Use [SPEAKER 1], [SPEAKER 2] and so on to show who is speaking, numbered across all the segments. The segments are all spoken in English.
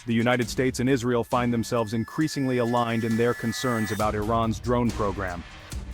[SPEAKER 1] The United States and Israel find themselves increasingly aligned in their concerns about Iran's drone program.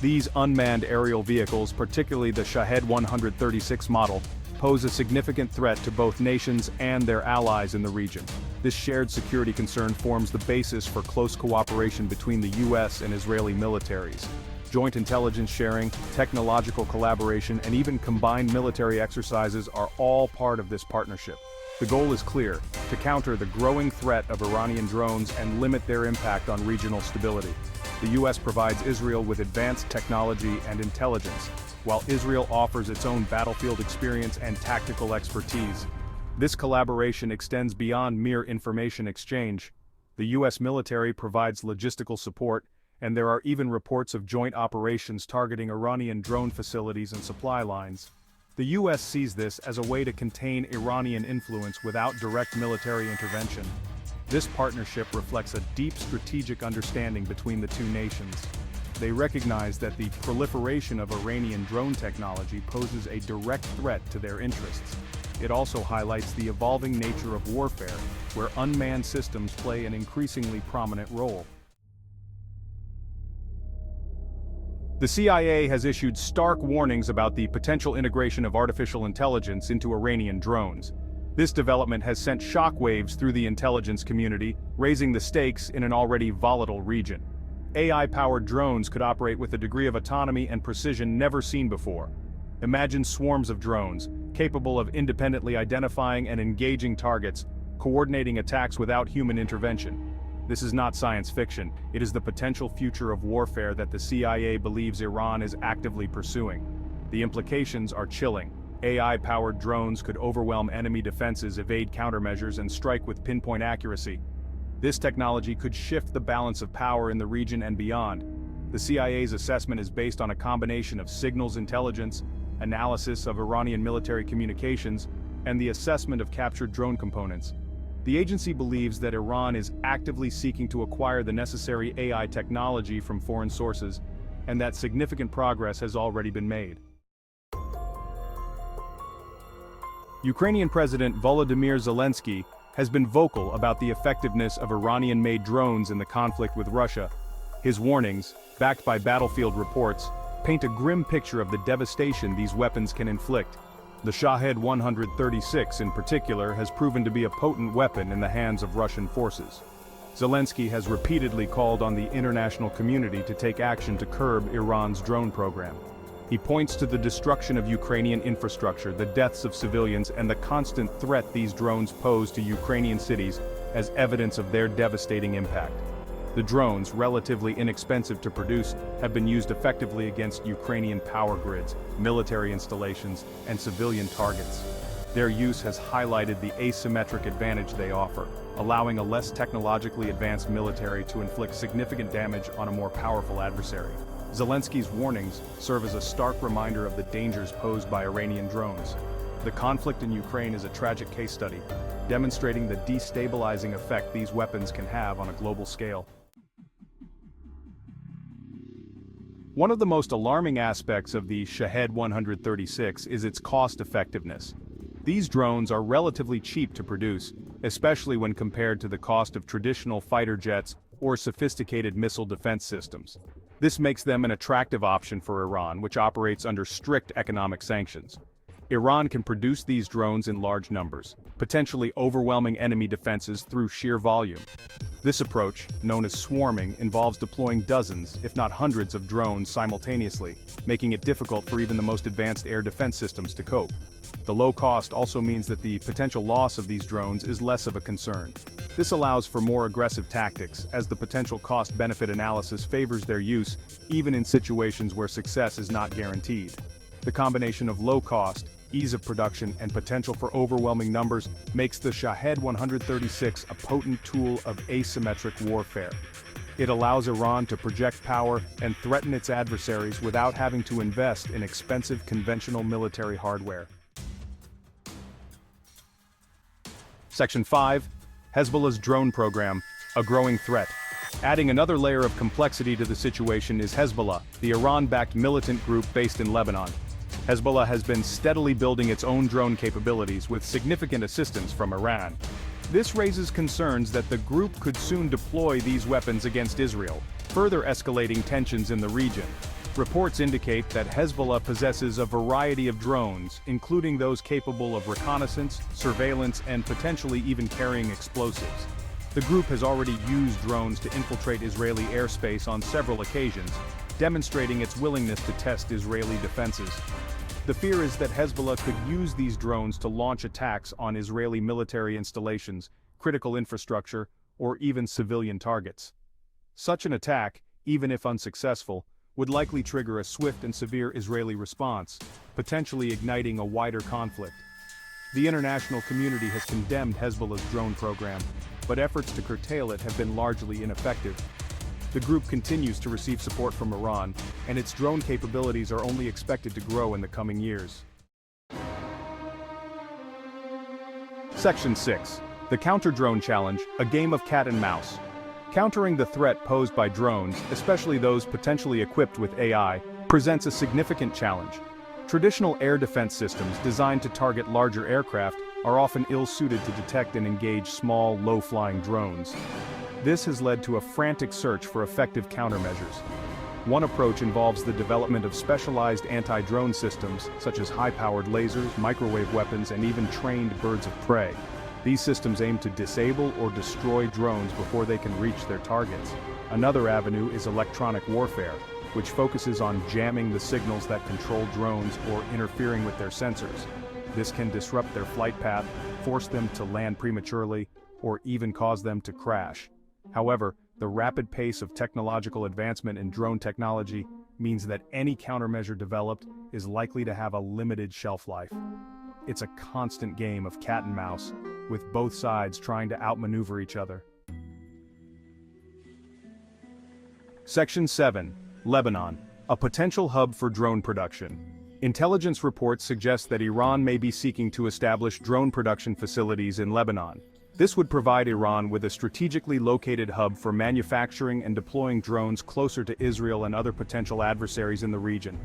[SPEAKER 1] These unmanned aerial vehicles, particularly the Shahed 136 model, pose a significant threat to both nations and their allies in the region. This shared security concern forms the basis for close cooperation between the U.S. and Israeli militaries. Joint intelligence sharing, technological collaboration, and even combined military exercises are all part of this partnership. The goal is clear: to counter the growing threat of Iranian drones and limit their impact on regional stability. The U.S. provides Israel with advanced technology and intelligence, while Israel offers its own battlefield experience and tactical expertise. This collaboration extends beyond mere information exchange. The U.S. military provides logistical support, and there are even reports of joint operations targeting Iranian drone facilities and supply lines. The U.S. sees this as a way to contain Iranian influence without direct military intervention. This partnership reflects a deep strategic understanding between the two nations. They recognize that the proliferation of Iranian drone technology poses a direct threat to their interests. It also highlights the evolving nature of warfare, where unmanned systems play an increasingly prominent role. The CIA has issued stark warnings about the potential integration of artificial intelligence into Iranian drones. This development has sent shockwaves through the intelligence community, raising the stakes in an already volatile region. AI-powered drones could operate with a degree of autonomy and precision never seen before. Imagine swarms of drones, capable of independently identifying and engaging targets, coordinating attacks without human intervention. This is not science fiction, it is the potential future of warfare that the CIA believes Iran is actively pursuing. The implications are chilling. AI-powered drones could overwhelm enemy defenses, evade countermeasures, and strike with pinpoint accuracy. This technology could shift the balance of power in the region and beyond. The CIA's assessment is based on a combination of signals intelligence, analysis of Iranian military communications, and the assessment of captured drone components. The agency believes that Iran is actively seeking to acquire the necessary AI technology from foreign sources, and that significant progress has already been made. Ukrainian President Volodymyr Zelensky has been vocal about the effectiveness of Iranian-made drones in the conflict with Russia. His warnings, backed by battlefield reports, paint a grim picture of the devastation these weapons can inflict. The Shahed 136 in particular has proven to be a potent weapon in the hands of Russian forces. Zelensky has repeatedly called on the international community to take action to curb Iran's drone program. He points to the destruction of Ukrainian infrastructure, the deaths of civilians, and the constant threat these drones pose to Ukrainian cities as evidence of their devastating impact. The drones, relatively inexpensive to produce, have been used effectively against Ukrainian power grids, military installations, and civilian targets. Their use has highlighted the asymmetric advantage they offer, allowing a less technologically advanced military to inflict significant damage on a more powerful adversary. Zelensky's warnings serve as a stark reminder of the dangers posed by Iranian drones. The conflict in Ukraine is a tragic case study, demonstrating the destabilizing effect these weapons can have on a global scale. One of the most alarming aspects of the Shahed 136 is its cost-effectiveness. These drones are relatively cheap to produce, especially when compared to the cost of traditional fighter jets or sophisticated missile defense systems. This makes them an attractive option for Iran, which operates under strict economic sanctions. Iran can produce these drones in large numbers, potentially overwhelming enemy defenses through sheer volume. This approach, known as swarming, involves deploying dozens, if not hundreds of drones simultaneously, making it difficult for even the most advanced air defense systems to cope. The low cost also means that the potential loss of these drones is less of a concern. This allows for more aggressive tactics, as the potential cost-benefit analysis favors their use, even in situations where success is not guaranteed. The combination of low cost, ease of production, and potential for overwhelming numbers makes the Shahed 136 a potent tool of asymmetric warfare. It allows Iran to project power and threaten its adversaries without having to invest in expensive conventional military hardware. Section 5. Hezbollah's drone program, a growing threat. Adding another layer of complexity to the situation is Hezbollah, the Iran-backed militant group based in Lebanon. Hezbollah has been steadily building its own drone capabilities with significant assistance from Iran. This raises concerns that the group could soon deploy these weapons against Israel, further escalating tensions in the region. Reports indicate that Hezbollah possesses a variety of drones, including those capable of reconnaissance, surveillance, and potentially even carrying explosives. The group has already used drones to infiltrate Israeli airspace on several occasions, demonstrating its willingness to test Israeli defenses. The fear is that Hezbollah could use these drones to launch attacks on Israeli military installations, critical infrastructure, or even civilian targets. Such an attack, even if unsuccessful, would likely trigger a swift and severe Israeli response, potentially igniting a wider conflict. The international community has condemned Hezbollah's drone program, but efforts to curtail it have been largely ineffective. The group continues to receive support from Iran, and its drone capabilities are only expected to grow in the coming years. Section 6. The Counter-Drone Challenge, a game of cat and mouse. Countering the threat posed by drones, especially those potentially equipped with AI, presents a significant challenge. Traditional air defense systems designed to target larger aircraft are often ill-suited to detect and engage small, low-flying drones. This has led to a frantic search for effective countermeasures. One approach involves the development of specialized anti-drone systems, such as high-powered lasers, microwave weapons, and even trained birds of prey. These systems aim to disable or destroy drones before they can reach their targets. Another avenue is electronic warfare, which focuses on jamming the signals that control drones or interfering with their sensors. This can disrupt their flight path, force them to land prematurely, or even cause them to crash. However, the rapid pace of technological advancement in drone technology means that any countermeasure developed is likely to have a limited shelf life. It's a constant game of cat and mouse, with both sides trying to outmaneuver each other. Section 7. Lebanon, a potential hub for drone production. Intelligence reports suggest that Iran may be seeking to establish drone production facilities in Lebanon. This would provide Iran with a strategically located hub for manufacturing and deploying drones closer to Israel and other potential adversaries in the region.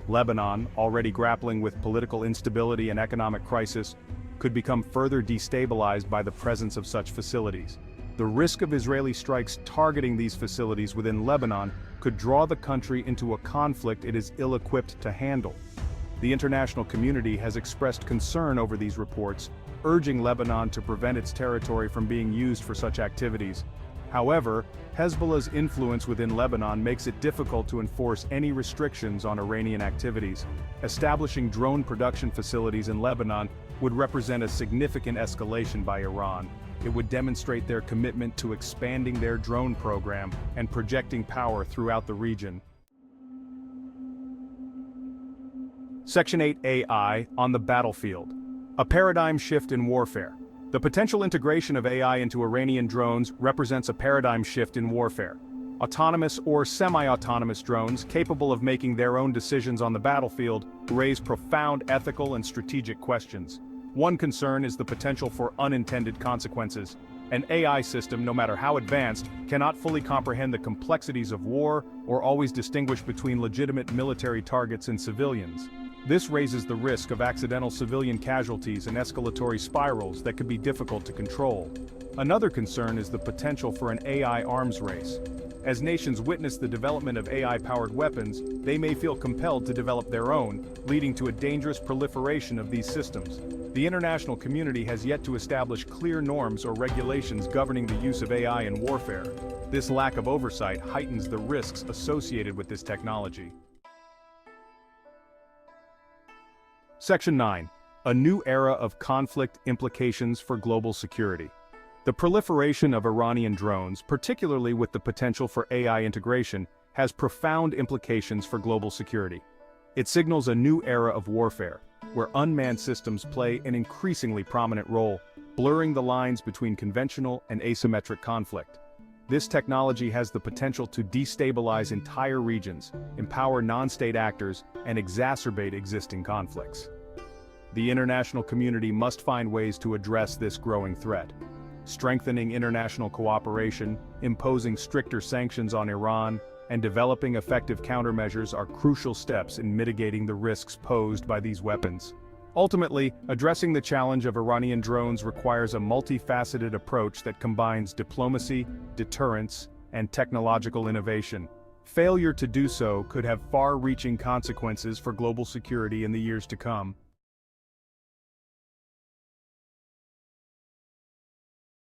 [SPEAKER 1] Lebanon, already grappling with political instability and economic crisis, could become further destabilized by the presence of such facilities. The risk of Israeli strikes targeting these facilities within Lebanon could draw the country into a conflict it is ill-equipped to handle. The international community has expressed concern over these reports, urging Lebanon to prevent its territory from being used for such activities. However, Hezbollah's influence within Lebanon makes it difficult to enforce any restrictions on Iranian activities. Establishing drone production facilities in Lebanon would represent a significant escalation by Iran. It would demonstrate their commitment to expanding their drone program and projecting power throughout the region. Section 8 AI on the battlefield. A paradigm shift in warfare. The potential integration of AI into Iranian drones represents a paradigm shift in warfare. Autonomous or semi-autonomous drones capable of making their own decisions on the battlefield raise profound ethical and strategic questions. One concern is the potential for unintended consequences. An AI system, no matter how advanced, cannot fully comprehend the complexities of war or always distinguish between legitimate military targets and civilians. This raises the risk of accidental civilian casualties and escalatory spirals that could be difficult to control. Another concern is the potential for an AI arms race. As nations witness the development of AI-powered weapons, they may feel compelled to develop their own, leading to a dangerous proliferation of these systems. The international community has yet to establish clear norms or regulations governing the use of AI in warfare. This lack of oversight heightens the risks associated with this technology. Section 9. A new era of conflict implications for global security. The proliferation of Iranian drones, particularly with the potential for AI integration, has profound implications for global security. It signals a new era of warfare, where unmanned systems play an increasingly prominent role, blurring the lines between conventional and asymmetric conflict. This technology has the potential to destabilize entire regions, empower non-state actors, and exacerbate existing conflicts. The international community must find ways to address this growing threat. Strengthening international cooperation, imposing stricter sanctions on Iran, and developing effective countermeasures are crucial steps in mitigating the risks posed by these weapons. Ultimately, addressing the challenge of Iranian drones requires a multifaceted approach that combines diplomacy, deterrence, and technological innovation. Failure to do so could have far-reaching consequences for global security in the years to come.